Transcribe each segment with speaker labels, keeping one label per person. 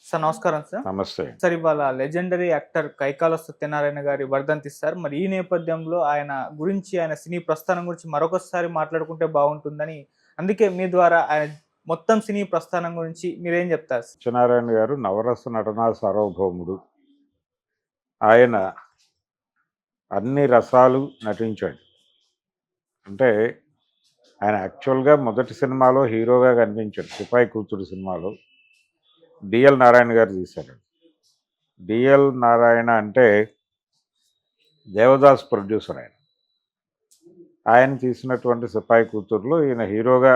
Speaker 1: Sir నమస్కారం sir.
Speaker 2: నమస్తే.
Speaker 1: Sir ఇవాళ లెజెండరీ యాక్టర్ కైకాల సత్యనారాయణ గారి వర్ధంతి సార్. మరి ఈ నేపథ్యంలో ఆయన సినీ ప్రస్థానం గురించి మరొకసారి మాట్లాడుకుంటే బావుంటుందని, అందుకే మీ ద్వారా ఆయన మొత్తం సినీ ప్రస్థానం గురించి మీరేం జెప్తారు?
Speaker 2: సత్యనారాయణ గారు నవరస నటనా సార్వభౌముడు. ఆయన అన్ని రసాలు నటించాడు. అంటే ఆయన యాక్చువల్‌గా మొదటి సినిమాలో హీరోగా కనిపించాడు. 'సిపాయి కూతురు' సినిమాలో. డిఎల్ నారాయణ గారు తీశారు. డిఎల్ నారాయణ అంటే దేవదాస్ ప్రొడ్యూసర్ ఆయన. ఆయన తీసినటువంటి 'సిపాయి కూతురులో' ఈయన హీరోగా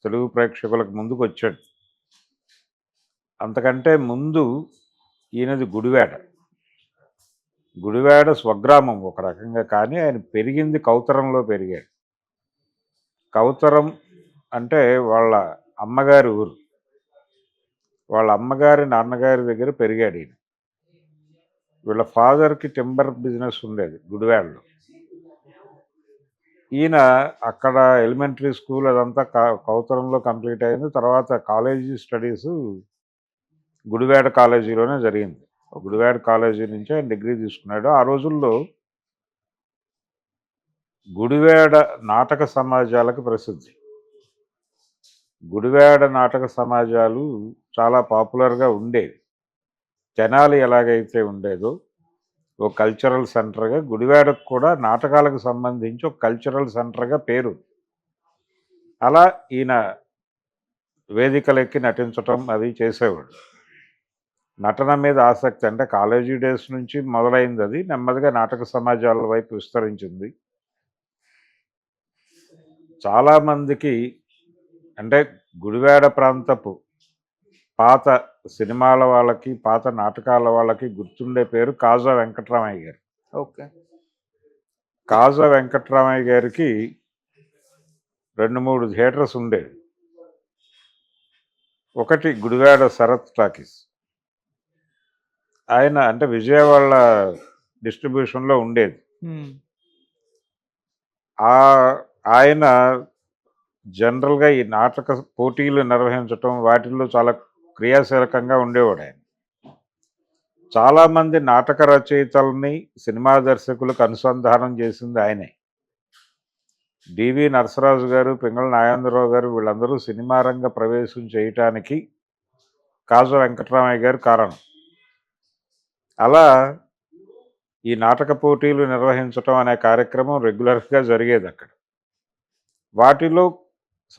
Speaker 2: తెలుగు ప్రేక్షకులకు ముందుకొచ్చాడు. అంతకంటే ముందు ఈయనది గుడివాడ. గుడివాడ స్వగ్రామం ఒక రకంగా. కానీ ఆయన పెరిగింది కౌతరంలో పెరిగాడు. కౌతరం అంటే వాళ్ళ అమ్మగారి ఊరు. వాళ్ళ అమ్మగారి నాన్నగారి దగ్గర పెరిగాడు ఈయన. వీళ్ళ ఫాదర్కి టింబర్ బిజినెస్ ఉండేది గుడివాడలో. ఈయన అక్కడ ఎలిమెంటరీ స్కూల్ అదంతా కౌతరంలో కంప్లీట్ అయింది. తర్వాత కాలేజీ స్టడీస్ గుడివాడ కాలేజీలోనే జరిగింది. గుడివాడ కాలేజీ నుంచి ఆయన డిగ్రీ తీసుకున్నాడు. ఆ రోజుల్లో గుడివాడ నాటక సమాజాలకు ప్రసిద్ధి. గుడివాడ నాటక సమాజాలు చాలా పాపులర్గా ఉండేవి. తెనాలి ఎలాగైతే ఉండేదో ఒక కల్చరల్ సెంటర్గా గుడివాడకు కూడా నాటకాలకు సంబంధించి ఒక కల్చరల్ సెంటర్గా పేరు. అలా ఈయన వేదికలెక్కి నటించటం అది చేసేవాడు. నటన మీద ఆసక్తి అంటే కాలేజీ డేస్ నుంచి మొదలైంది. అది నెమ్మదిగా నాటక సమాజాల వైపు విస్తరించింది. చాలామందికి అంటే గుడివాడ ప్రాంతపు పాత సినిమాల వాళ్ళకి, పాత నాటకాల వాళ్ళకి గుర్తుండే పేరు కాజా వెంకట్రామయ్య గారు.
Speaker 1: ఓకే.
Speaker 2: కాజా వెంకట్రామయ్య గారికి 2-3 థియేటర్స్ ఉండేవి. ఒకటి గుడివాడ శరత్ టాకీస్. ఆయన అంటే విజయవాడ డిస్ట్రిబ్యూషన్లో ఉండేది. ఆయన జనరల్గా ఈ నాటక పోటీలు నిర్వహించటం వాటిల్లో చాలా క్రియాశీలకంగా ఉండేవాడు ఆయన. చాలామంది నాటక రచయితల్ని సినిమా దర్శకులకు అనుసంధానం చేసింది ఆయనే. డివి నరసరాజు గారు, పింగళ నాగేంద్రరావు గారు వీళ్ళందరూ సినిమా రంగ ప్రవేశం చేయటానికి కాజా వెంకటరామయ్య గారు కారణం. అలా ఈ నాటక పోటీలు నిర్వహించటం అనే కార్యక్రమం రెగ్యులర్గా జరిగేది అక్కడ. వాటిలో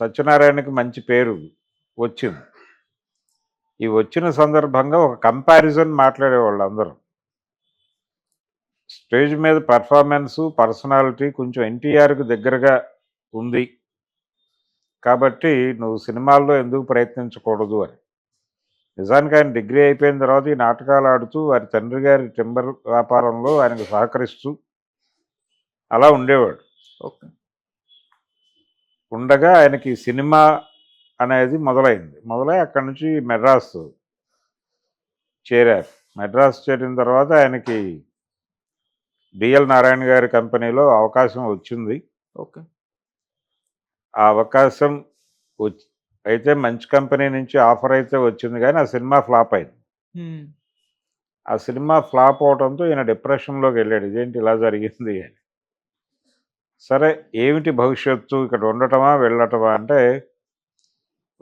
Speaker 2: సత్యనారాయణకి మంచి పేరు వచ్చింది. ఈ వచ్చిన సందర్భంగా ఒక కంపారిజన్ మాట్లాడేవాళ్ళు అందరూ. స్టేజ్ మీద పర్ఫార్మెన్సు, పర్సనాలిటీ కొంచెం ఎన్టీఆర్కి దగ్గరగా ఉంది కాబట్టి నువ్వు సినిమాల్లో ఎందుకు ప్రయత్నించకూడదు అని. నిజానికి ఆయన డిగ్రీ అయిపోయిన తర్వాత ఈ నాటకాలు ఆడుతూ వారి తండ్రి గారి టింబర్ వ్యాపారంలో ఆయనకు సహకరిస్తూ అలా ఉండేవాడు.
Speaker 1: ఓకే.
Speaker 2: ఉండగా ఆయనకి సినిమా అనేది మొదలై అక్కడి నుంచి మెడ్రాస్ చేరారు. మెడ్రాస్ చేరిన తర్వాత ఆయనకి డిఎల్ నారాయణ గారి కంపెనీలో అవకాశం వచ్చింది.
Speaker 1: ఓకే.
Speaker 2: ఆ అవకాశం అయితే మంచి కంపెనీ నుంచి ఆఫర్ అయితే వచ్చింది కానీ ఆ సినిమా ఫ్లాప్ అయింది. ఆ సినిమా ఫ్లాప్ అవడంతో ఈయన డిప్రెషన్లోకి వెళ్ళాడు. ఇదేంటి ఇలా జరిగింది అని. సరే ఏమిటి భవిష్యత్తు, ఇక్కడ ఉండటమా వెళ్ళటమా అంటే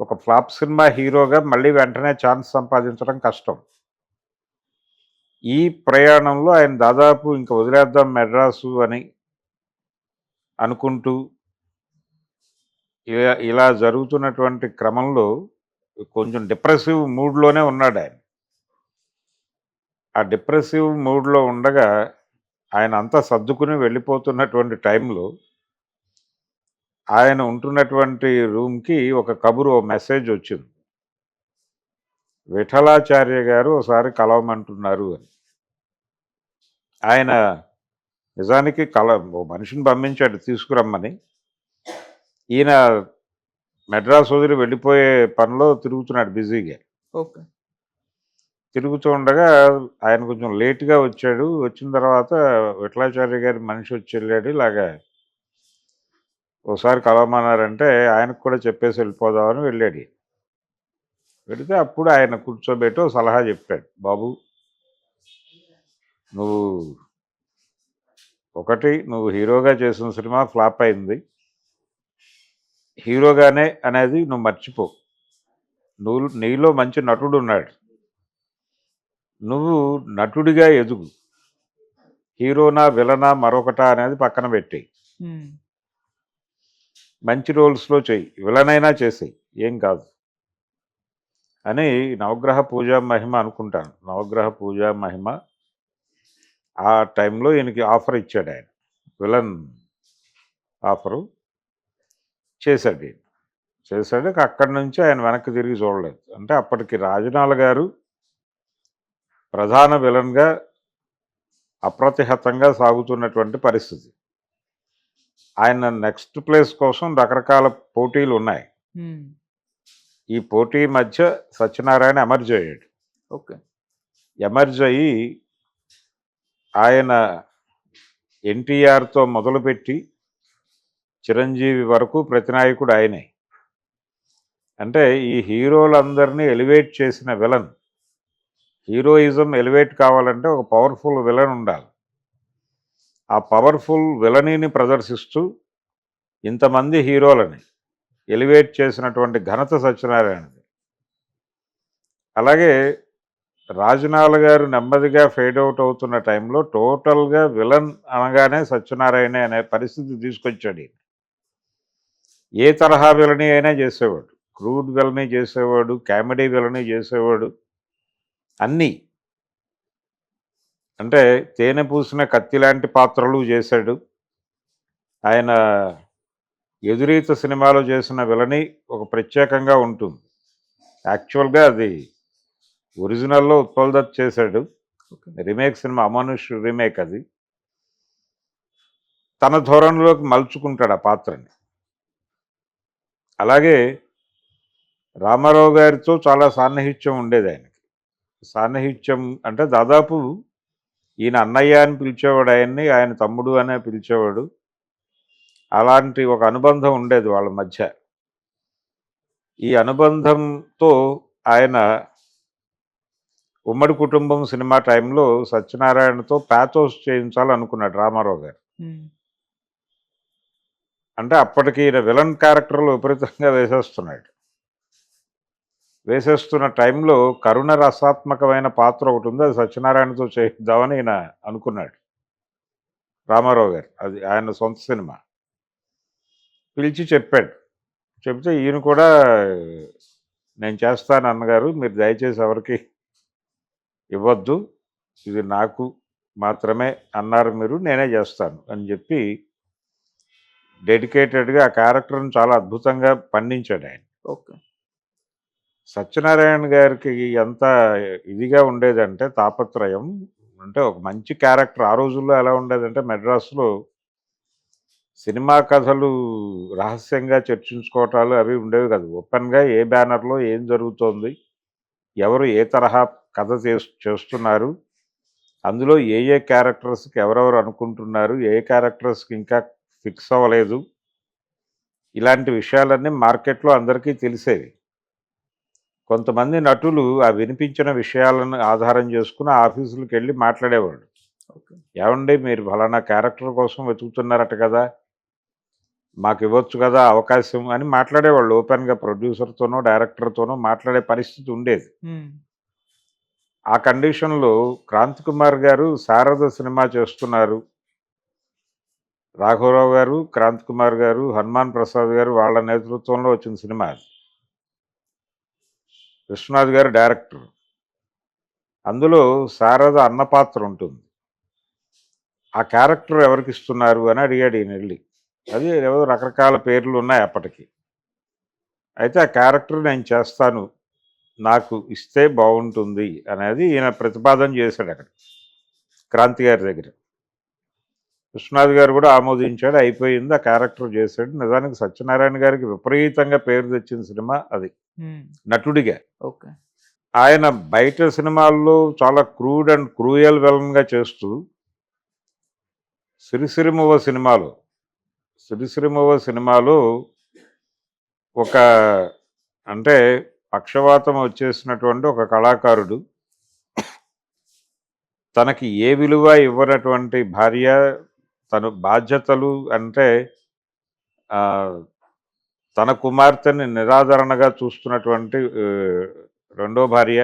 Speaker 2: ఒక ఫ్లాప్ సినిమా హీరోగా మళ్ళీ వెంటనే ఛాన్స్ సంపాదించడం కష్టం. ఈ ప్రయాణంలో ఆయన దాదాపు ఇంక వదిలేద్దాం మెడ్రాసు అని అనుకుంటూ ఇలా జరుగుతున్నటువంటి క్రమంలో కొంచెం డిప్రెసివ్ మూడ్లోనే ఉన్నాడు ఆయన. ఆ డిప్రెసివ్ మూడ్లో ఉండగా ఆయన అంతా సర్దుకుని వెళ్ళిపోతున్నటువంటి టైంలో ఆయన ఉంటున్నటువంటి రూమ్కి ఒక కబురు, ఓ మెసేజ్ వచ్చింది. విఠలాచార్య గారు ఒకసారి కలవమంటున్నారు అని. ఆయన నిజానికి ఓ మనిషిని పంపించాడు తీసుకురమ్మని. ఈయన మెడ్రాస్ వదిలి వెళ్ళిపోయే పనిలో తిరుగుతున్నాడు బిజీగా.
Speaker 1: ఓకే.
Speaker 2: తిరుగుతూ ఉండగా ఆయన కొంచెం లేట్గా వచ్చాడు. వచ్చిన తర్వాత విఠలాచార్య గారి మనిషి వచ్చి వెళ్ళాడు. ఇలాగా ఒకసారి కలవమన్నారంటే ఆయనకు కూడా చెప్పేసి వెళ్ళిపోదామని వెళ్ళాడు. పెడితే అప్పుడు ఆయన కూర్చోబెట్టి ఓ సలహా చెప్పాడు. బాబు, నువ్వు నువ్వు హీరోగా చేసిన సినిమా ఫ్లాప్ అయింది. హీరోగానే అనేది నువ్వు మర్చిపో. నీలో మంచి నటుడు ఉన్నాడు. నువ్వు నటుడిగా ఎదుగు. హీరోనా విలనా మరొకటా అనేది పక్కన పెట్టి మంచి రోల్స్లో చెయ్యి, విలన్ అయినా చేసేయి, ఏం కాదు అని నవగ్రహ పూజా మహిమ అనుకుంటాను. నవగ్రహ పూజా మహిమ ఆ టైంలో ఈయనకి ఆఫర్ ఇచ్చాడు. ఆయన విలన్ ఆఫరు చేశాడు. ఈయన చేశాడు. అక్కడి నుంచి ఆయన వెనక్కి తిరిగి చూడలేదు. అంటే అప్పటికి రాజనాల గారు ప్రధాన విలన్గా అప్రతిహతంగా సాగుతున్నటువంటి పరిస్థితి. ఆయన నెక్స్ట్ ప్లేస్ కోసం రకరకాల పోటీలు ఉన్నాయి. ఈ పోటీ మధ్య సత్యనారాయణ ఎమర్జ్ అయ్యాడు.
Speaker 1: ఓకే.
Speaker 2: ఎమర్జ్ అయ్యి ఆయన ఎన్టీఆర్తో మొదలుపెట్టి చిరంజీవి వరకు ప్రతినాయకుడు ఆయనే. అంటే ఈ హీరోలందరినీ ఎలివేట్ చేసిన విలన్. హీరోయిజం ఎలివేట్ కావాలంటే ఒక పవర్ఫుల్ విలన్ ఉండాలి. ఆ పవర్ఫుల్ విలనీని ప్రదర్శిస్తూ ఇంతమంది హీరోలని ఎలివేట్ చేసినటువంటి ఘనత సత్యనారాయణది. అలాగే రాజనాల గారు నెమ్మదిగా ఫేడ్ అవుట్ అవుతున్న టైంలో టోటల్గా విలన్ అనగానే సత్యనారాయణ అనే పరిస్థితి తీసుకొచ్చాడు. ఏ తరహా విలని అయినా చేసేవాడు. క్రూడ్ విలని చేసేవాడు, కామెడీ విలని చేసేవాడు, అన్నీ. అంటే తేనె పూసిన కత్తి లాంటి పాత్రలు చేశాడు. ఆయన ఎదురీత సినిమాలో చేసిన విలని ఒక ప్రత్యేకంగా ఉంటుంది. యాక్చువల్గా అది ఒరిజినల్లో ఉత్పల్ దత్ చేశాడు. రీమేక్ సినిమా అమానుష్ రీమేక్ అది. తన ధోరణిలోకి మలుచుకుంటాడు ఆ పాత్రని. అలాగే రామారావు గారితో చాలా సాన్నిహిత్యం ఉండేది ఆయనకి. సాన్నిహిత్యం అంటే దాదాపు ఈయన అన్నయ్య అని పిలిచేవాడు ఆయన్ని, ఆయన తమ్ముడు అనే పిలిచేవాడు. అలాంటి ఒక అనుబంధం ఉండేది వాళ్ళ మధ్య. ఈ అనుబంధంతో ఆయన ఉమ్మడి కుటుంబం సినిమా టైంలో సత్యనారాయణతో ప్యాథోస్ చేయించాలనుకున్నాడు రామారావు గారు. అంటే అప్పటికి ఈయన విలన్ క్యారెక్టర్లు విపరీతంగా వేసేస్తున్న టైంలో కరుణ రసాత్మకమైన పాత్ర ఒకటి ఉంది, అది సత్యనారాయణతో చేయిద్దామని ఈయన అనుకున్నాడు రామారావు గారు. అది ఆయన సొంత సినిమా. పిలిచి చెప్పాడు. చెప్తే ఈయన కూడా నేను చేస్తాను అన్నగారు, మీరు దయచేసి ఎవరికి ఇవ్వద్దు, ఇది నాకు మాత్రమే అన్నారు మీరు, నేనే చేస్తాను అని చెప్పి డెడికేటెడ్గా ఆ క్యారెక్టర్ని చాలా అద్భుతంగా పండించాడు ఆయన.
Speaker 1: ఓకే.
Speaker 2: సత్యనారాయణ గారికి ఎంత ఇదిగా ఉండేదంటే తాపత్రయం, అంటే ఒక మంచి క్యారెక్టర్. ఆ రోజుల్లో ఎలా ఉండేదంటే మెడ్రాస్లో సినిమా కథలు రహస్యంగా చర్చించుకోవటాలు అవి ఉండేవి కాదు. ఓపెన్గా ఏ బ్యానర్లో ఏం జరుగుతోంది, ఎవరు ఏ తరహా కథ చేస్తున్నారు, అందులో ఏ ఏ క్యారెక్టర్స్కి ఎవరెవరు అనుకుంటున్నారు, ఏ క్యారెక్టర్స్కి ఇంకా ఫిక్స్ అవ్వలేదు, ఇలాంటి విషయాలన్నీ మార్కెట్లో అందరికీ తెలిసేవి. కొంతమంది నటులు ఆ వినిపించిన విషయాలను ఆధారం చేసుకుని ఆఫీసులకు వెళ్ళి మాట్లాడేవాళ్ళు. ఏమండి మీరు ఫలానా క్యారెక్టర్ కోసం వెతుకుతున్నారట కదా, మాకు ఇవ్వచ్చు కదా అవకాశం అని మాట్లాడేవాళ్ళు. ఓపెన్గా ప్రొడ్యూసర్తోనో డైరెక్టర్తోనో మాట్లాడే పరిస్థితి ఉండేది. ఆ కండిషన్లో క్రాంతి కుమార్ గారు శారద సినిమా చేస్తున్నారు. రాఘవరావు గారు, క్రాంతి కుమార్ గారు, హనుమాన్ ప్రసాద్ గారు వాళ్ళ నేతృత్వంలో వచ్చిన సినిమా అది. విశ్వనాథ్ గారు డైరెక్టర్. అందులో శారద అన్న పాత్ర ఉంటుంది. ఆ క్యారెక్టర్ ఎవరికి ఇస్తున్నారు అని అడిగాడు ఈయన వెళ్ళి. అది ఏవో రకరకాల పేర్లు ఉన్నాయి అప్పటికి. అయితే ఆ క్యారెక్టర్ నేను చేస్తాను, నాకు ఇస్తే బాగుంటుంది అనేది ఈయన ప్రతిపాదన చేశాడు అక్కడ క్రాంతి గారి దగ్గర. విశ్వనాథ్ గారు కూడా ఆమోదించాడు, అయిపోయింది, ఆ క్యారెక్టర్ చేశాడు. నిజానికి సత్యనారాయణ గారికి విపరీతంగా పేరు తెచ్చిన సినిమా అది నటుడిగా.
Speaker 1: ఓకే.
Speaker 2: ఆయన బయట సినిమాల్లో చాలా క్రూడ్ అండ్ క్రూయల్ విలన్గా చేస్తూ సిరిసిరిమువ్వ సిరిసిరిమువ్వ సినిమాలో ఒక అంటే పక్షవాతం వచ్చేసినటువంటి ఒక కళాకారుడు తనకి ఏ విలువ ఇవ్వనటువంటి భార్య, తను బాధ్యతలు అంటే ఆ, తన కుమార్తెని నిరాదరణగా చూస్తున్నటువంటి రెండో భార్య,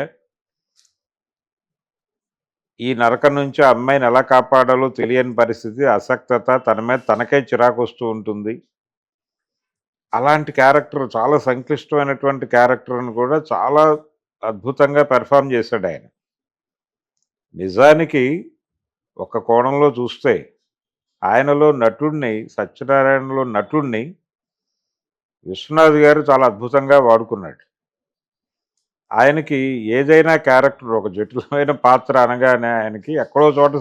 Speaker 2: ఈ నరకం నుంచి ఆ అమ్మాయిని ఎలా కాపాడాలో తెలియని పరిస్థితి, అసక్తత, తన మీద తనకే చిరాకు వస్తూ ఉంటుంది. అలాంటి క్యారెక్టర్, చాలా సంక్లిష్టమైనటువంటి క్యారెక్టర్ని కూడా చాలా అద్భుతంగా పెర్ఫామ్ చేశాడు ఆయన. నిజానికి ఒక కోణంలో చూస్తే ఆయనలో నటుడిని, సత్యనారాయణలో నటుడిని విశ్వనాథ్ గారు చాలా అద్భుతంగా వాడుకున్నాడు. ఆయనకి ఏదైనా క్యారెక్టర్, ఒక జటిలమైన పాత్ర అనగానే ఆయనకి ఎక్కడో చోట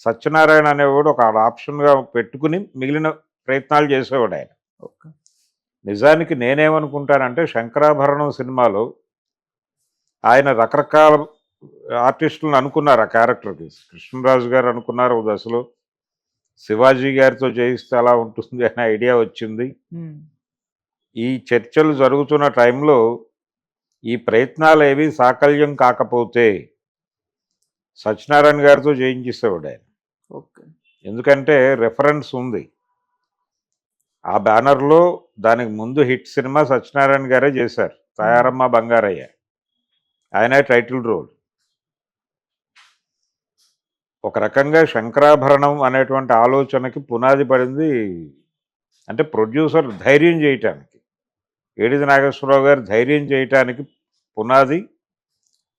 Speaker 2: సత్యనారాయణ అనేవాడు ఒక ఆప్షన్గా పెట్టుకుని మిగిలిన ప్రయత్నాలు చేసేవాడు ఆయన.
Speaker 1: ఓకే.
Speaker 2: నిజానికి నేనేమనుకుంటానంటే శంకరాభరణం సినిమాలో ఆయన రకరకాల ఆర్టిస్టులను అనుకున్నారు ఆ క్యారెక్టర్కి. కృష్ణరాజు గారు అనుకున్నారు ఓ దశలో, శివాజీ గారితో చేయిస్తే అలా ఉంటుంది అనే ఐడియా వచ్చింది. ఈ చర్చలు జరుగుతున్న టైంలో ఈ ప్రయత్నాలు ఏవి సాకల్యం కాకపోతే సత్యనారాయణ గారితో చేయించేసేవాడు ఆయన.
Speaker 1: ఓకే.
Speaker 2: ఎందుకంటే రెఫరెన్స్ ఉంది ఆ బ్యానర్లో. దానికి ముందు హిట్ సినిమా సత్యనారాయణ గారే చేశారు, తయారమ్మ బంగారయ్య. ఆయనే టైటిల్ రోల్. ఒక రకంగా శంకరాభరణం అనేటువంటి ఆలోచనకి పునాది పడింది, అంటే ప్రొడ్యూసర్ ధైర్యం చేయటానికి, ఏడిది నాగేశ్వరరావు గారు ధైర్యం చేయటానికి పునాది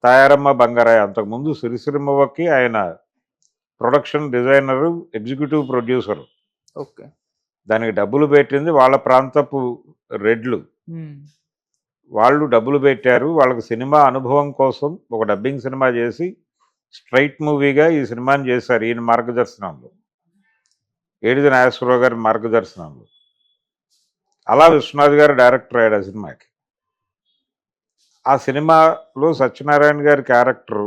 Speaker 2: తయారమ్మ బంగారయ్య. అంతకుముందు సిరిసిరిమ్మకి ఆయన production designer, executive producer.
Speaker 1: Okay.
Speaker 2: దానికి డబ్బులు పెట్టింది వాళ్ళ ప్రాంతపు రెడ్లు. వాళ్ళు డబ్బులు పెట్టారు. వాళ్ళకి సినిమా అనుభవం కోసం ఒక డబ్బింగ్ సినిమా చేసి స్ట్రైట్ మూవీగా ఈ సినిమాని చేశారు ఈయన మార్గదర్శనంలో, ఏడిది నాగేశ్వరరావు గారి మార్గదర్శనంలో. అలా విశ్వనాథ్ గారు డైరెక్టర్ అయ్యాడు ఆ సినిమాకి. ఆ సినిమాలో సత్యనారాయణ గారి క్యారెక్టర్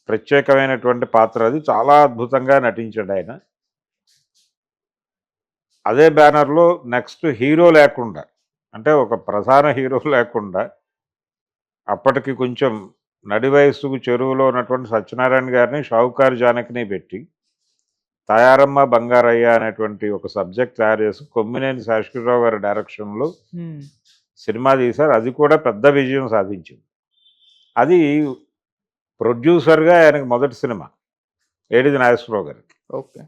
Speaker 2: ప్రత్యేకమైనటువంటి పాత్ర, అది చాలా అద్భుతంగా నటించాడు ఆయన. అదే బ్యానర్లో నెక్స్ట్ హీరో లేకుండా, అంటే ఒక ప్రధాన హీరో లేకుండా, అప్పటికి కొంచెం నడి వయస్సుకు చెరువులో ఉన్నటువంటి సత్యనారాయణ గారిని, షావుకారు జానకిని పెట్టి తయారమ్మ బంగారయ్య అనేటువంటి ఒక సబ్జెక్ట్ తయారు చేసి కొమ్మినేని శాశ్వతరావు గారి డైరెక్షన్లో సినిమా తీశారు. అది కూడా పెద్ద విజయం సాధించింది. అది ప్రొడ్యూసర్గా ఆయనకు మొదటి సినిమా, ఏడిది నాగేశ్వరరావు గారికి.
Speaker 1: ఓకే.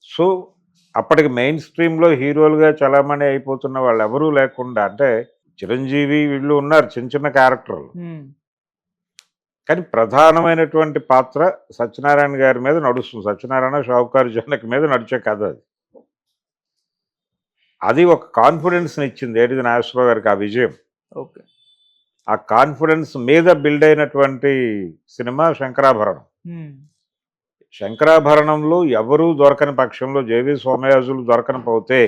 Speaker 2: సో అప్పటికి మెయిన్ స్ట్రీమ్లో హీరోలుగా చలామణి అయిపోతున్న వాళ్ళు ఎవరూ లేకుండా, అంటే చిరంజీవి వీళ్ళు ఉన్నారు చిన్న చిన్న క్యారెక్టర్లు, కానీ ప్రధానమైనటువంటి పాత్ర సత్యనారాయణ గారి మీద నడుస్తుంది. సత్యనారాయణ షావుకారు జానకి మీద నడిచే కథ అది. అది ఒక కాన్ఫిడెన్స్ని ఇచ్చింది ఏడిది నాగేశ్వరరావు గారికి, ఆ విజయం.
Speaker 1: ఓకే.
Speaker 2: ఆ కాన్ఫిడెన్స్ మీద బిల్డ్ అయినటువంటి సినిమా శంకరాభరణం. శంకరాభరణంలో ఎవరూ దొరకని పక్షంలో, జేవి సోమయాజులు దొరకని పోతే,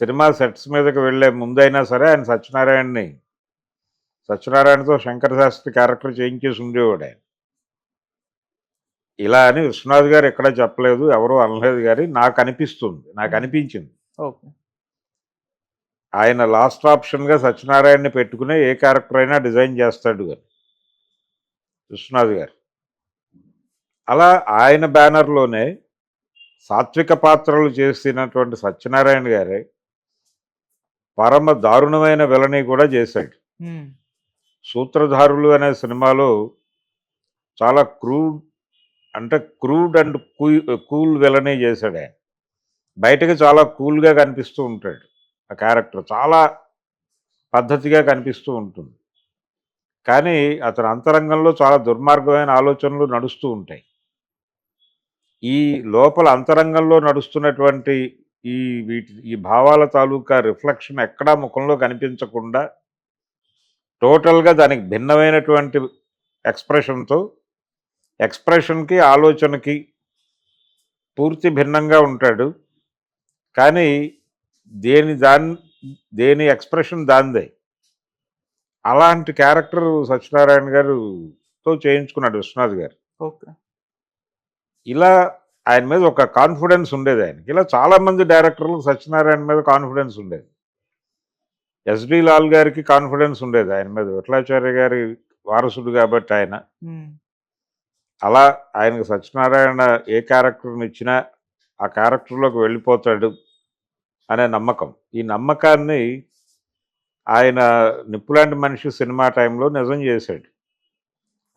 Speaker 2: సినిమా సెట్స్ మీదకి వెళ్ళే ముందైనా సరే ఆయన సత్యనారాయణతో శంకర శాస్త్రి క్యారెక్టర్ చేయించేసి ఉండేవాడు ఆయన. ఇలా అని విశ్వనాథ్ గారు ఎక్కడ చెప్పలేదు, ఎవరూ అనలేదు, కానీ నాకు అనిపించింది
Speaker 1: ఓకే.
Speaker 2: ఆయన లాస్ట్ ఆప్షన్గా సత్యనారాయణని పెట్టుకునే ఏ క్యారెక్టర్ అయినా డిజైన్ చేస్తాడు కానీ విశ్వనాథ్ గారు. అలా ఆయన బ్యానర్లోనే సాత్విక పాత్రలు చేసినటువంటి సత్యనారాయణ గారే పరమ దారుణమైన విలని కూడా చేశాడు. సూత్రధారులు అనే సినిమాలో చాలా క్రూడ్ అండ్ కూల్ విలని చేశాడు ఆయన. బయటకు చాలా కూల్గా కనిపిస్తూ ఉంటాడు ఆ క్యారెక్టర్, చాలా పద్ధతిగా కనిపిస్తూ ఉంటుంది, కానీ అతని అంతరంగంలో చాలా దుర్మార్గమైన ఆలోచనలు నడుస్తూ ఉంటాయి. ఈ లోపల అంతరంగంలో నడుస్తున్నటువంటి ఈ భావాల తాలూకా రిఫ్లెక్షన్ ఎక్కడా ముఖంలో కనిపించకుండా టోటల్గా దానికి భిన్నమైనటువంటి ఎక్స్ప్రెషన్కి ఆలోచనకి పూర్తి భిన్నంగా ఉంటాడు. కానీ దేని ఎక్స్ప్రెషన్ దాందే. అలాంటి క్యారెక్టర్ సత్యనారాయణ గారుతో చేయించుకున్నాడు విశ్వనాథ్ గారు.
Speaker 1: ఓకే.
Speaker 2: ఇలా ఆయన మీద ఒక కాన్ఫిడెన్స్ ఉండేది ఆయనకి. ఇలా చాలామంది డైరెక్టర్లు సత్యనారాయణ మీద కాన్ఫిడెన్స్ ఉండేది. ఎస్డి లాల్ గారికి కాన్ఫిడెన్స్ ఉండేది ఆయన మీద, విఠలాచార్య గారి వారసుడు కాబట్టి ఆయన. అలా ఆయనకు సత్యనారాయణ ఏ క్యారెక్టర్ని ఇచ్చినా ఆ క్యారెక్టర్లోకి వెళ్ళిపోతాడు అనే నమ్మకం. ఈ నమ్మకాన్ని ఆయన నిప్పులాంటి మనిషి సినిమా టైంలో నిజం చేశాడు.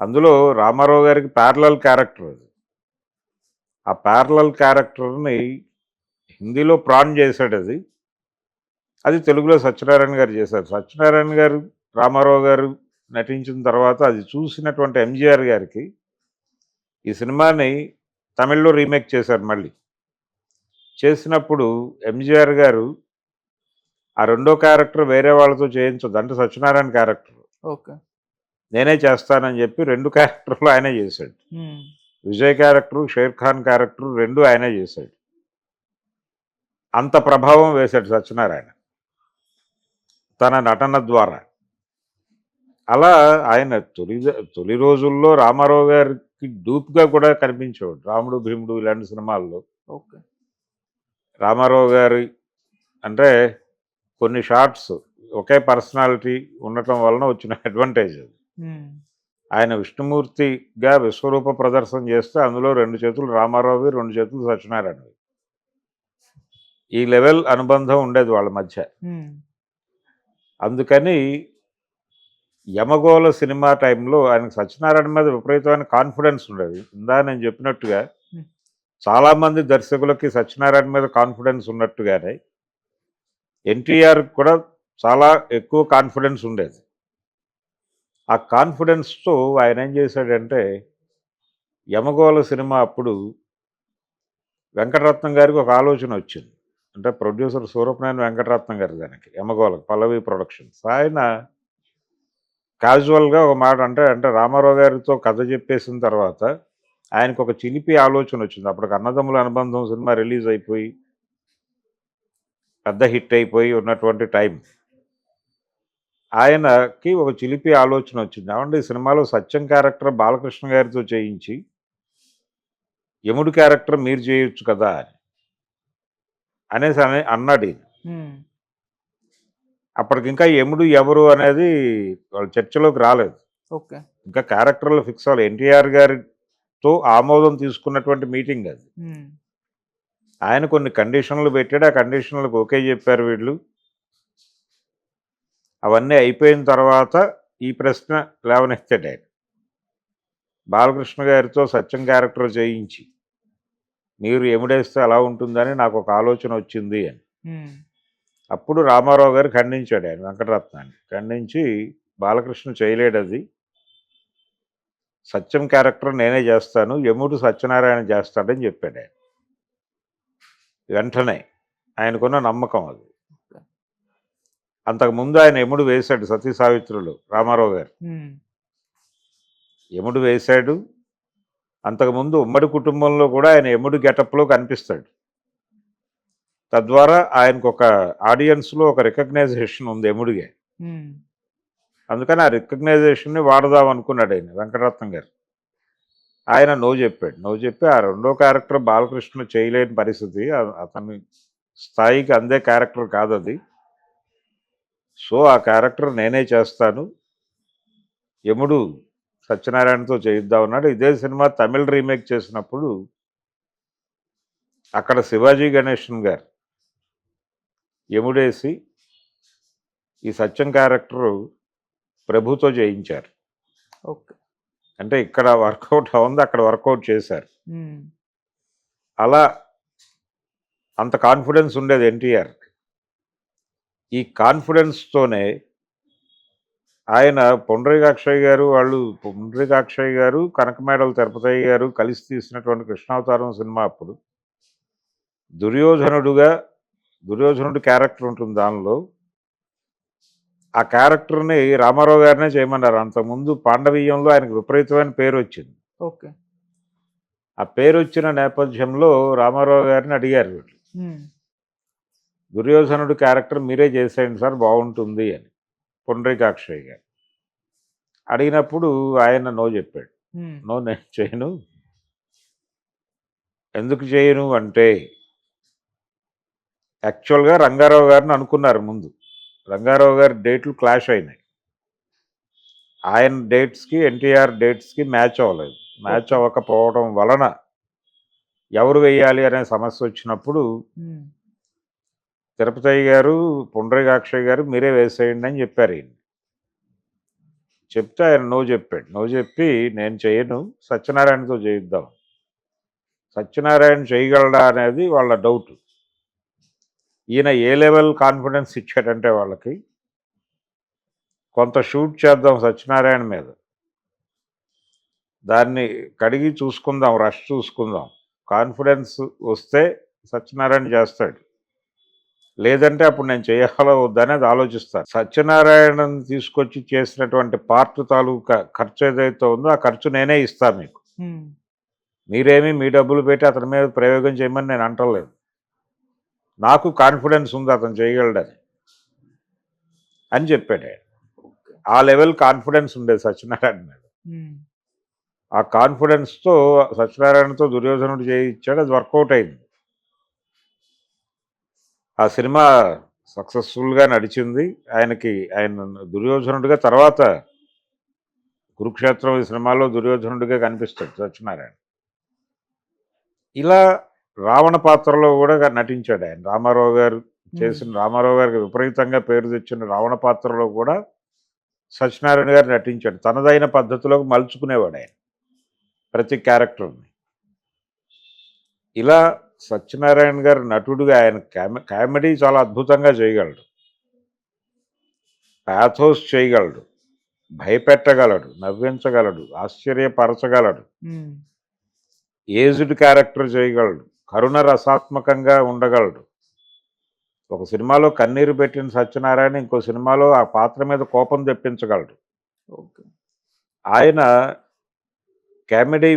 Speaker 2: అందులో రామారావు గారికి ప్యారలల్ క్యారెక్టర్ అది. ఆ ప్యారలల్ క్యారెక్టర్ని హిందీలో ప్రాన్ చేశాడు అది. అది తెలుగులో సత్యనారాయణ గారు చేశారు. సత్యనారాయణ గారు, రామారావు గారు నటించిన తర్వాత అది చూసినటువంటి ఎంజీఆర్ గారికి ఈ సినిమాని తమిళ్లో రీమేక్ చేశారు మళ్ళీ. చేసినప్పుడు ఎంజీఆర్ గారు ఆ రెండో క్యారెక్టర్ వేరే వాళ్ళతో చేయించొద్దు, అంటే సత్యనారాయణ క్యారెక్టర్
Speaker 1: ఓకే.
Speaker 2: నేనే చేస్తానని చెప్పి 2 క్యారెక్టర్లు ఆయనే చేశాడు. Vijay character, share Khan character 2 ఆయనే చేశాడు. అంత ప్రభావం వేశాడు సత్యనారాయణ తన నటన ద్వారా. అలా ఆయన తొలి రోజుల్లో రామారావు గారికి డూప్గా కూడా కనిపించేవాడు. రాముడు భీముడు ఇలాంటి సినిమాల్లో
Speaker 1: ఓకే.
Speaker 2: రామారావు గారి అంటే కొన్ని షార్ట్స్ ఒకే పర్సనాలిటీ ఉండటం వలన వచ్చిన అడ్వాంటేజ్ అది. ఆయన విష్ణుమూర్తిగా విశ్వరూప ప్రదర్శన చేస్తే అందులో 2 చేతులు రామారావువి, 2 చేతులు సత్యనారాయణవి. ఈ లెవెల్ అనుబంధం ఉండేది వాళ్ళ మధ్య. అందుకని యమగోళ సినిమా టైంలో ఆయనకు సత్యనారాయణ మీద విపరీతమైన కాన్ఫిడెన్స్ ఉండేది. ఇందా నేను చెప్పినట్టుగా చాలామంది దర్శకులకి సత్యనారాయణ మీద కాన్ఫిడెన్స్ ఉన్నట్టుగానే ఎన్టీఆర్ కూడా చాలా ఎక్కువ కాన్ఫిడెన్స్ ఉండేది. ఆ కాన్ఫిడెన్స్తో ఆయన ఏం చేశాడంటే యమగోళ సినిమా అప్పుడు వెంకటరత్నం గారికి ఒక ఆలోచన వచ్చింది. అంటే ప్రొడ్యూసర్ సూరపనేని వెంకటరత్నం గారు దానికి యమగోళకు పల్లవి ప్రొడక్షన్స్. ఆయన క్యాజువల్గా ఒక మాట అంటే రామారావు గారితో కథ చెప్పేసిన తర్వాత ఆయనకు ఒక చిలిపి ఆలోచన వచ్చింది. అప్పటికి అన్నదమ్ముల అనుబంధం సినిమా రిలీజ్ అయిపోయి పెద్ద హిట్ అయిపోయి ఉన్నటువంటి టైం. ఆయనకి ఒక చిలిపి ఆలోచన వచ్చింది. ఏమంటే ఈ సినిమాలో సత్యం క్యారెక్టర్ బాలకృష్ణ గారితో చేయించి యముడు క్యారెక్టర్ మీరు చేయొచ్చు కదా అనేసి అన్నాడు ఈయన. అప్పటికింకా యముడు ఎవరు అనేది వాళ్ళ చర్చలోకి రాలేదు.
Speaker 1: ఓకే.
Speaker 2: ఇంకా క్యారెక్టర్లు ఫిక్స్ అవ్వాలి. ఎన్టీఆర్ గారితో ఆమోదం తీసుకున్నటువంటి మీటింగ్ అది. ఆయన కొన్ని కండిషన్లు పెట్టాడు. ఆ కండిషన్లకు ఓకే చెప్పారు వీళ్ళు. అవన్నీ అయిపోయిన తర్వాత ఈ ప్రశ్న లేవనెత్తాడు ఆయన. బాలకృష్ణ గారితో సత్యం క్యారెక్టర్ చేయించి మీరు ఎముడేస్తే అలా ఉంటుందని నాకు ఒక ఆలోచన వచ్చింది అని. అప్పుడు రామారావు గారు ఖండించాడు ఆయన వెంకటరత్నాన్ని. ఖండించి బాలకృష్ణ చేయలేడు, అది సత్యం క్యారెక్టర్ నేనే చేస్తాను, యముడు సత్యనారాయణ చేస్తాడని చెప్పాడు ఆయన. వెంటనే ఆయనకున్న నమ్మకం అది. అంతకుముందు ఆయన యముడు వేశాడు సతీ సావిత్రులు రామారావు గారు. యముడు వేశాడు. అంతకుముందు ఉమ్మడి కుటుంబంలో కూడా ఆయన యముడు గెటప్లో కనిపిస్తాడు. తద్వారా ఆయనకు ఒక ఆడియన్స్లో ఒక రికగ్నైజేషన్ ఉంది యముడిగా. అందుకని ఆ రికగ్నైజేషన్ని వాడదాం అనుకున్నాడు ఆయన వెంకటరత్నం గారు. ఆయన నో చెప్పాడు. నో చెప్పి ఆ రెండో క్యారెక్టర్ బాలకృష్ణ చేయలేని పరిస్థితి, అతని స్థాయికి అందే క్యారెక్టర్ కాదు అది. సో ఆ క్యారెక్టర్ నేనే చేస్తాను, యముడు సత్యనారాయణతో చేయిద్దామన్నాడు. ఇదే సినిమా తమిళ్ రీమేక్ చేసినప్పుడు అక్కడ శివాజీ గణేషన్ గారు యముడేసి ఈ సత్యం క్యారెక్టరు ప్రభుతో చేయించారు.
Speaker 1: ఓకే.
Speaker 2: అంటే ఇక్కడ వర్కౌట్ అవుంది, అక్కడ వర్కౌట్ చేశారు. అలా అంత కాన్ఫిడెన్స్ ఉండేది ఎన్టీఆర్. ఈ కాన్ఫిడెన్స్తోనే ఆయన పుండరీకాక్షయ్య గారు కనకమేడల తిరుపతయ్య గారు కలిసి తీసినటువంటి కృష్ణావతారం సినిమా అప్పుడు దుర్యోధనుడు క్యారెక్టర్ ఉంటుంది దానిలో. ఆ క్యారెక్టర్ని రామారావు గారినే చేయమన్నారు. అంతకుముందు పాండవీయంలో ఆయనకు విపరీతమైన పేరు వచ్చింది.
Speaker 1: ఓకే.
Speaker 2: ఆ పేరు వచ్చిన నేపథ్యంలో రామారావు గారిని అడిగారు వీళ్ళు, దుర్యోధనుడు క్యారెక్టర్ మీరే చేసేయండి సార్ బాగుంటుంది అని పుండరీకాక్షయ్య గారు అడిగినప్పుడు ఆయన నో చెప్పాడు. నో, నేను చేయను. ఎందుకు చేయను అంటే యాక్చువల్గా రంగారావు గారిని అనుకున్నారు ముందు రంగారావు గారి డేట్లు క్లాష్ అయినాయి. ఆయన డేట్స్కి ఎన్టీఆర్ డేట్స్కి మ్యాచ్ అవ్వలేదు. Match
Speaker 1: okay.
Speaker 2: అవ్వకపోవడం వలన ఎవరు వేయాలి అనే సమస్య వచ్చినప్పుడు
Speaker 1: ఉమ్,
Speaker 2: తిరుపతయ్య గారు, పుండరీకాక్షయ్య గారు మీరే వేసేయండి అని చెప్పారు ఈయన. చెప్తే ఆయన నో చెప్పాడు. నో చెప్పి నేను చేయను, సత్యనారాయణతో చేయిద్దాం. సత్యనారాయణ చేయగలడా అనేది వాళ్ళ డౌట్. ఈయన ఏ లెవెల్ కాన్ఫిడెన్స్ ఇచ్చాడంటే వాళ్ళకి, కొంత షూట్ చేద్దాం సత్యనారాయణ మీద, దాన్ని కడిగి చూసుకుందాం, రష్ చూసుకుందాం, కాన్ఫిడెన్స్ వస్తే సత్యనారాయణ చేస్తాడు, లేదంటే అప్పుడు నేను చేయాలో వద్దనేది ఆలోచిస్తాను. సత్యనారాయణని తీసుకొచ్చి చేసినటువంటి పార్ట్ తాలూకా ఖర్చు ఏదైతే ఉందో ఆ ఖర్చు నేనే ఇస్తాను మీకు,
Speaker 1: ఉమ్,
Speaker 2: మీరేమి మీ డబ్బులు పెట్టి అతని మీద ప్రయోగం చేయమని నేను అంటలేదు. నాకు కాన్ఫిడెన్స్ ఉంది అతను చేయగలడని అని చెప్పాడు ఆయన.
Speaker 1: ఓకే.
Speaker 2: ఆ లెవెల్ కాన్ఫిడెన్స్ ఉండేది సత్యనారాయణ మీద.
Speaker 1: ఉమ్,
Speaker 2: ఆ కాన్ఫిడెన్స్తో సత్యనారాయణతో దుర్యోధనుడు చేయించాడు, అది వర్కౌట్ అయింది. ఆ సినిమా సక్సెస్ఫుల్గా నడిచింది. ఆయన దుర్యోధనుడిగా తర్వాత కురుక్షేత్రం ఈ సినిమాలో దుర్యోధనుడిగా కనిపిస్తాడు సత్యనారాయణ. ఇలా రావణ పాత్రలో కూడా నటించాడు ఆయన. రామారావు గారు చేసిన, రామారావు గారికి విపరీతంగా పేరు తెచ్చిన రావణ పాత్రలో కూడా సత్యనారాయణ గారు నటించాడు. తనదైన పద్ధతిలోకి మలుచుకునేవాడు ఆయన ప్రతి క్యారెక్టర్ని. ఇలా సత్యనారాయణ గారు నటుడుగా ఆయన కామెడీ చాలా అద్భుతంగా చేయగలడు, ప్యాథోస్ చేయగలడు, భయపెట్టగలడు, నవ్వించగలడు, ఆశ్చర్యపరచగలడు,
Speaker 1: ఉమ్,
Speaker 2: ఏజ్డ్ క్యారెక్టర్ చేయగలడు, కరుణ రసాత్మకంగా ఉండగలడు. ఒక సినిమాలో కన్నీరు పెట్టిన సత్యనారాయణ ఇంకో సినిమాలో ఆ పాత్ర మీద కోపం తెప్పించగలడు.
Speaker 1: ఓకే.
Speaker 2: ఆయన కామెడీ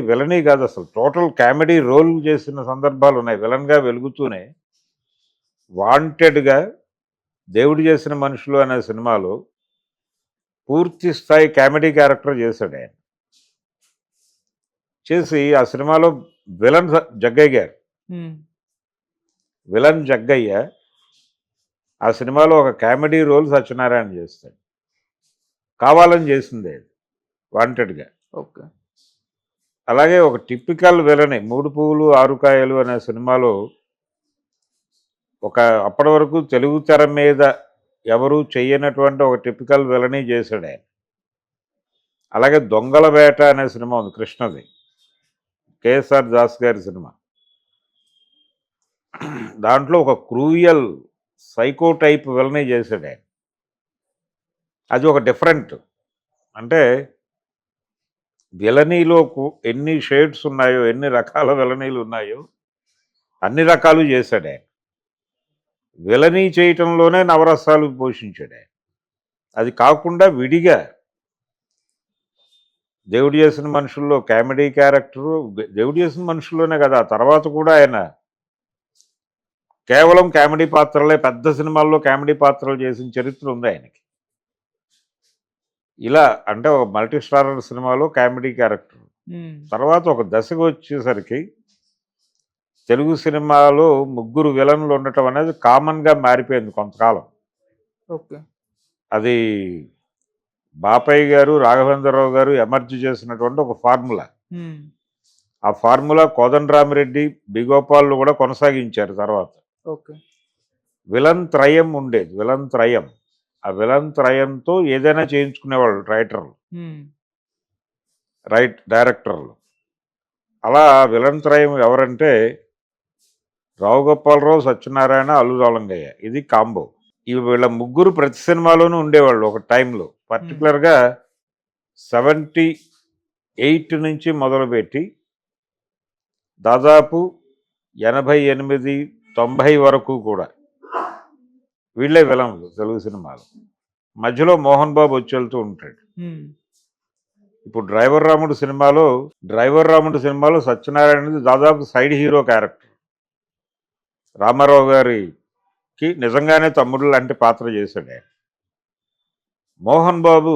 Speaker 2: విలనీ కాదు, అసలు టోటల్ కామెడీ రోల్ చేసిన సందర్భాలు ఉన్నాయి. విలన్గా వెలుగుతూనే వాంటెడ్గా దేవుడు చేసిన మనుషులు అనే సినిమాలో పూర్తి స్థాయి కామెడీ క్యారెక్టర్ చేశాడు ఆయన. చేసి ఆ సినిమాలో విలన్ జగ్గయ్య గారు,
Speaker 1: ఉమ్,
Speaker 2: విలన్ జగ్గయ్య ఆ సినిమాలో ఒక కామెడీ రోల్ సత్యనారాయణ చేస్తాడు. కావాలని చేసిందే అది, వాంటెడ్గా.
Speaker 1: ఓకే.
Speaker 2: అలాగే ఒక టిపికల్ విలని 3 పువ్వులు 6 కాయలు అనే సినిమాలో ఒక అప్పటి వరకు తెలుగు తెర మీద ఎవరు చెయ్యనటువంటి ఒక టిపికల్ విలని చేశాడు ఆయన. అలాగే దొంగల వేట అనే సినిమా ఉంది కృష్ణది, కేఎస్ఆర్ దాస్ గారి సినిమా. దాంట్లో ఒక క్రూయల్ సైకో టైప్ విలని చేశాడు ఆయన. అది ఒక డిఫరెంట్, అంటే విలనీలో ఎన్ని షేడ్స్ ఉన్నాయో, ఎన్ని రకాల విలనీలు ఉన్నాయో అన్ని రకాలు చేశాడు ఆయన. విలనీ చేయటంలోనే నవరసాలు పోషించాడు ఆయన. అది కాకుండా విడిగా దేవుడు చేసిన మనుషుల్లో కామెడీ క్యారెక్టరు, దేవుడు చేసిన మనుషుల్లోనే కదా, ఆ తర్వాత కూడా ఆయన కేవలం కామెడీ పాత్రలే, పెద్ద సినిమాల్లో కామెడీ పాత్రలు చేసిన చరిత్ర ఉంది ఆయనకి. ఇలా అంటే ఒక మల్టీ స్టారర్ సినిమాలో కామెడీ క్యారెక్టర్,
Speaker 1: ఉమ్,
Speaker 2: తర్వాత ఒక దశకు వచ్చేసరికి తెలుగు సినిమాలో 3 విలన్లు ఉండటం అనేది కామన్గా మారిపోయింది కొంతకాలం.
Speaker 1: ఓకే.
Speaker 2: అది బాపయ్య గారు, రాఘవేంద్రరావు గారు ఎమర్జ్ చేసినటువంటి ఒక ఫార్ములా.
Speaker 1: ఉమ్,
Speaker 2: ఆ ఫార్ములా కోదండరామిరెడ్డి, బి గోపాల్లు కూడా కొనసాగించారు తర్వాత.
Speaker 1: ఓకే.
Speaker 2: విలన్ త్రయం ఉండేది, విలన్ త్రయం. ఆ విలన్ త్రయంతో ఏదైనా చేయించుకునేవాళ్ళు రైటర్లు,
Speaker 1: ఉమ్,
Speaker 2: డైరెక్టర్లు. అలా విలన్ త్రయం ఎవరంటే రావు గోపాలరావు, సత్యనారాయణ, అల్లు రామలింగయ్య, ఇది కాంబో. వీళ్ళ 3 ప్రతి సినిమాలోనూ ఉండేవాళ్ళు ఒక టైంలో. పర్టికులర్గా 78 నుంచి మొదలుపెట్టి దాదాపు 88, 90 వరకు కూడా వీళ్ళే విలన్లు తెలుగు సినిమాలు. మధ్యలో మోహన్ బాబు వచ్చి వెళ్తూ ఉంటాడు.
Speaker 1: ఉమ్,
Speaker 2: ఇప్పుడు డ్రైవర్ రాముడు సినిమాలో సత్యనారాయణది దాదాపు సైడ్ హీరో క్యారెక్టర్. రామారావు గారికి నిజంగానే తమ్ముడు లాంటి పాత్ర చేశాడు ఆయన. మోహన్ బాబు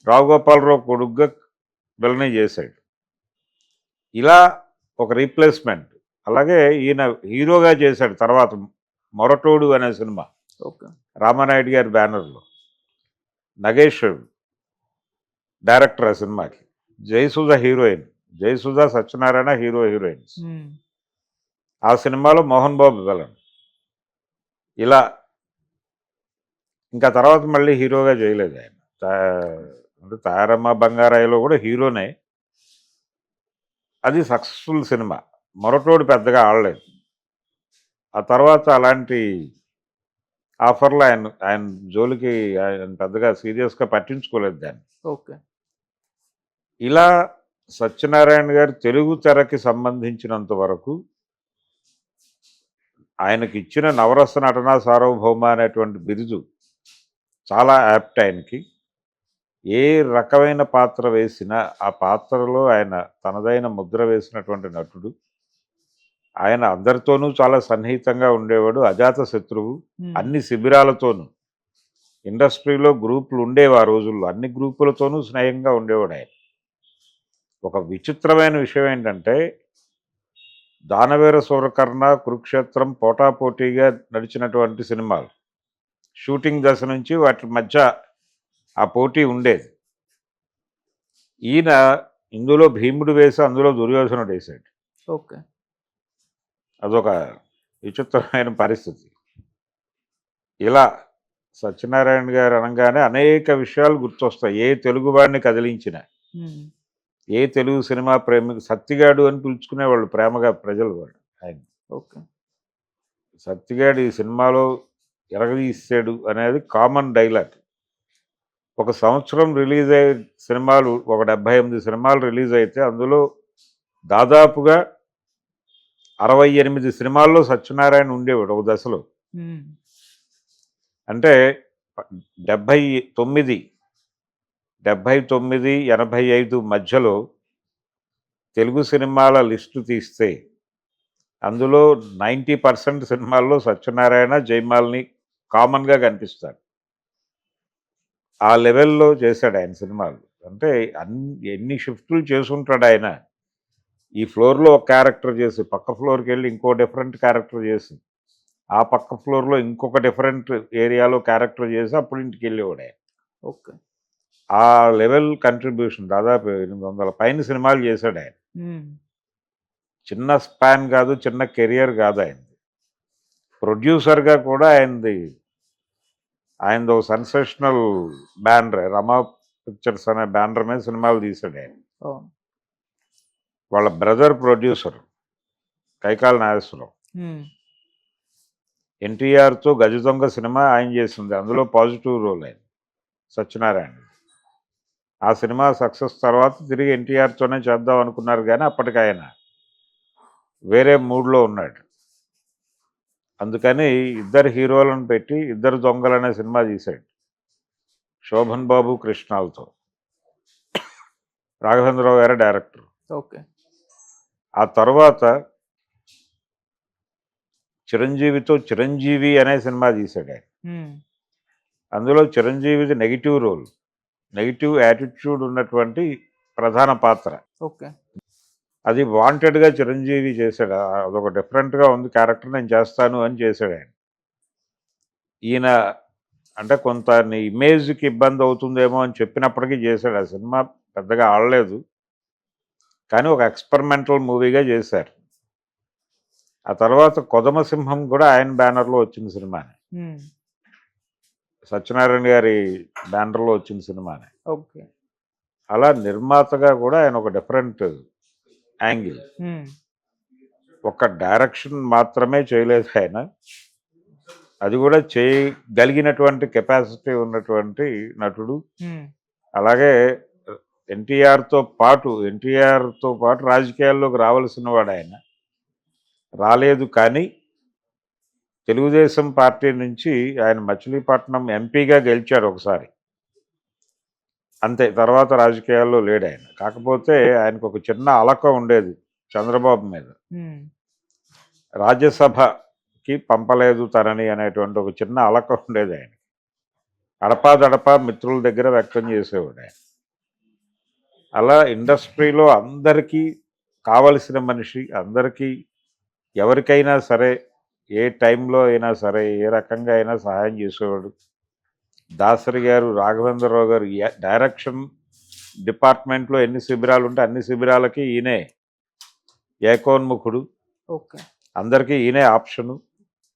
Speaker 2: రావు గోపాలరావు కొడుగ్గా విలనీ చేశాడు. ఇలా ఒక రీప్లేస్మెంట్. అలాగే ఈయన హీరోగా చేశాడు తర్వాత మొరటోడు అనే సినిమా.
Speaker 1: ఓకే.
Speaker 2: రామానాయుడు గారి బ్యానర్లో. నగేష్ డైరెక్టర్ ఆ సినిమాకి. జయసుధ హీరోయిన్. జయసుధ, సత్యనారాయణ హీరోయిన్స్.
Speaker 1: హ్మ్.
Speaker 2: ఆ సినిమాలో మోహన్ బాబు విలన్. ఇలా ఇంకా తర్వాత మళ్ళీ హీరోగా చేయలేదు ఆయన. అంటే తారమ్మ బంగారాయిలో కూడా హీరోనే. అది సక్సెస్ఫుల్ సినిమా. మొరటోడు పెద్దగా ఆడలేదు. ఆ తర్వాత అలాంటి ఆఫర్లు ఆయన ఆయన జోలికి ఆయన పెద్దగా సీరియస్గా పట్టించుకోలేదు దాన్ని.
Speaker 1: ఓకే.
Speaker 2: ఇలా సత్యనారాయణ గారు తెలుగు తెరకి సంబంధించినంత వరకు ఆయనకి ఇచ్చిన నవరస నటనా సార్వభౌమ అనేటువంటి బిరుదు చాలా యాప్ట్ ఆయనకి. ఏ రకమైన పాత్ర వేసినా ఆ పాత్రలో ఆయన తనదైన ముద్ర వేసినటువంటి నటుడు. ఆయన అందరితోనూ చాలా సన్నిహితంగా ఉండేవాడు. అజాత శత్రువు.
Speaker 1: హ్మ్.
Speaker 2: అన్ని శిబిరాలతోనూ. ఇండస్ట్రీలో గ్రూపులు ఉండేవి ఆ రోజుల్లో. అన్ని గ్రూపులతోనూ స్నేహంగా ఉండేవాడు ఆయన. ఒక విచిత్రమైన విషయం ఏంటంటే దానవీర సూరకర్ణ, కురుక్షేత్రం పోటాపోటీగా నడిచినటువంటి సినిమాలు. షూటింగ్ దశ నుంచి వాటి మధ్య ఆ పోటీ ఉండేది. ఈయన ఇందులో భీముడు వేసి అందులో దుర్యోధనుడు వేశాడు.
Speaker 1: ఓకే.
Speaker 2: అదొక విచిత్రమైన పరిస్థితి. ఇలా సత్యనారాయణ గారు అనగానే అనేక విషయాలు గుర్తొస్తాయి. ఏ తెలుగువాడిని కదిలించిన,
Speaker 1: హ్మ్.
Speaker 2: ఏ తెలుగు సినిమా ప్రేమికు సత్తిగాడు అని పిలుచుకునేవాళ్ళు ప్రేమగా ప్రజలు వాళ్ళు ఆయన.
Speaker 1: ఓకే.
Speaker 2: సత్తిగాడు ఈ సినిమాలో ఎరగదీసాడు అనేది కామన్ డైలాగ్. ఒక సంవత్సరం రిలీజ్ అయ్యే సినిమాలు ఒక 78 సినిమాలు రిలీజ్ అయితే అందులో దాదాపుగా 68 సినిమాల్లో సత్యనారాయణ ఉండేవాడు ఒక దశలో.
Speaker 1: హ్మ్.
Speaker 2: అంటే 79, 85 మధ్యలో తెలుగు సినిమాల లిస్టు తీస్తే అందులో 90% సినిమాల్లో సత్యనారాయణ, జయమాలిని కామన్గా కనిపిస్తారు. ఆ లెవెల్లో చేశాడు ఆయన సినిమాలు. అంటే ఎన్ని షిఫ్టులు చేసుంటాడు ఆయన. ఈ ఫ్లోర్లో ఒక క్యారెక్టర్ చేసి పక్క ఫ్లోర్కి వెళ్ళి ఇంకో డిఫరెంట్ క్యారెక్టర్ చేసి ఆ పక్క ఫ్లోర్లో ఇంకొక డిఫరెంట్ ఏరియాలో క్యారెక్టర్ చేసి అప్పుడు ఇంటికి వెళ్ళేవాడు ఆయన.
Speaker 1: ఓకే.
Speaker 2: ఆ లెవెల్ కంట్రిబ్యూషన్ దాదాపు 800 పైన సినిమాలు చేశాడు ఆయన.
Speaker 1: హ్మ్.
Speaker 2: చిన్న స్పాన్ కాదు, చిన్న కెరియర్ కాదు ఆయనది. ప్రొడ్యూసర్గా కూడా ఆయనది ఒక సెన్సేషనల్ బ్యానర్ రమా పిక్చర్స్ అనే బ్యానర్ మీద సినిమాలు తీశాడు ఆయన.
Speaker 1: అవును.
Speaker 2: వాళ్ళ బ్రదర్ ప్రొడ్యూసర్ కైకాల నాగేశ్వరరావు.
Speaker 1: హ్మ్.
Speaker 2: ఎన్టీఆర్తో గజ దొంగ సినిమా ఆయన చేసింది. అందులో పాజిటివ్ రోల్ ఆయన సత్యనారాయణ. ఆ సినిమా సక్సెస్ తర్వాత తిరిగి ఎన్టీఆర్తోనే చేద్దాం అనుకున్నారు కానీ అప్పటికి ఆయన వేరే మూడ్లో ఉన్నాడు. అందుకని ఇద్దరు హీరోలను పెట్టి ఇద్దరు దొంగలనే సినిమా తీశాడు శోభన్ బాబు కృష్ణాలతో. రాఘవేంద్రరావు గారు డైరెక్టర్.
Speaker 1: ఓకే.
Speaker 2: ఆ తర్వాత చిరంజీవితో చిరంజీవి అనే సినిమా తీశాడు ఆయన.
Speaker 1: హ్మ్.
Speaker 2: అందులో చిరంజీవిది నెగిటివ్ రోల్, నెగిటివ్ యాటిట్యూడ్ ఉన్నటువంటి ప్రధాన పాత్ర.
Speaker 1: ఓకే.
Speaker 2: అది వాంటెడ్గా చిరంజీవి చేశాడు. అదొక డిఫరెంట్గా ఉంది క్యారెక్టర్, నేను చేస్తాను అని చేశాడు ఆయన. ఈయన అంటే కొంత నీ ఇమేజ్కి ఇబ్బంది అవుతుందేమో అని చెప్పినప్పటికీ చేశాడు. ఆ సినిమా పెద్దగా ఆడలేదు కానీ ఒక ఎక్స్పెరిమెంటల్ మూవీగా చేశారు. ఆ తర్వాత కొదమసింహం కూడా ఆయన బ్యానర్లో వచ్చిన సినిమానే,
Speaker 1: హ్మ్.
Speaker 2: సత్యనారాయణ గారి బ్యానర్లో వచ్చిన సినిమానే.
Speaker 1: ఓకే.
Speaker 2: అలా నిర్మాతగా కూడా ఆయన ఒక డిఫరెంట్ యాంగిల్.
Speaker 1: హ్మ్.
Speaker 2: ఒక డైరెక్షన్ మాత్రమే చేయలేదు ఆయన, అది కూడా చేయగలిగినటువంటి కెపాసిటీ ఉన్నటువంటి నటుడు.
Speaker 1: హ్మ్.
Speaker 2: అలాగే ఎన్టీఆర్తో పాటు రాజకీయాల్లోకి రావాల్సిన వాడు ఆయన. రాలేదు కానీ తెలుగుదేశం పార్టీ నుంచి ఆయన మచిలీపట్నం ఎంపీగా గెలిచాడు ఒకసారి, అంతే. తర్వాత రాజకీయాల్లో లేడు ఆయన. కాకపోతే ఆయనకు ఒక చిన్న అలక ఉండేది చంద్రబాబు మీద.
Speaker 1: హ్మ్.
Speaker 2: రాజ్యసభకి పంపలేదు తనని అనేటువంటి ఒక చిన్న అలక ఉండేది ఆయన. అడపాదడపా మిత్రుల దగ్గర వ్యక్తం చేసేవాడు ఆయన. అలా ఇండస్ట్రీలో అందరికీ కావలసిన మనిషి, అందరికీ ఎవరికైనా సరే ఏ టైంలో అయినా సరే ఏ రకంగా అయినా సహాయం చేసేవాడు. దాసరి గారు, రాఘవేంద్రరావు గారు డైరెక్షన్ డిపార్ట్మెంట్లో ఎన్ని శిబిరాలు ఉంటే అన్ని శిబిరాలకి ఈయనే ఏకోన్ముఖుడు.
Speaker 1: ఓకే.
Speaker 2: అందరికీ ఈయనే ఆప్షను.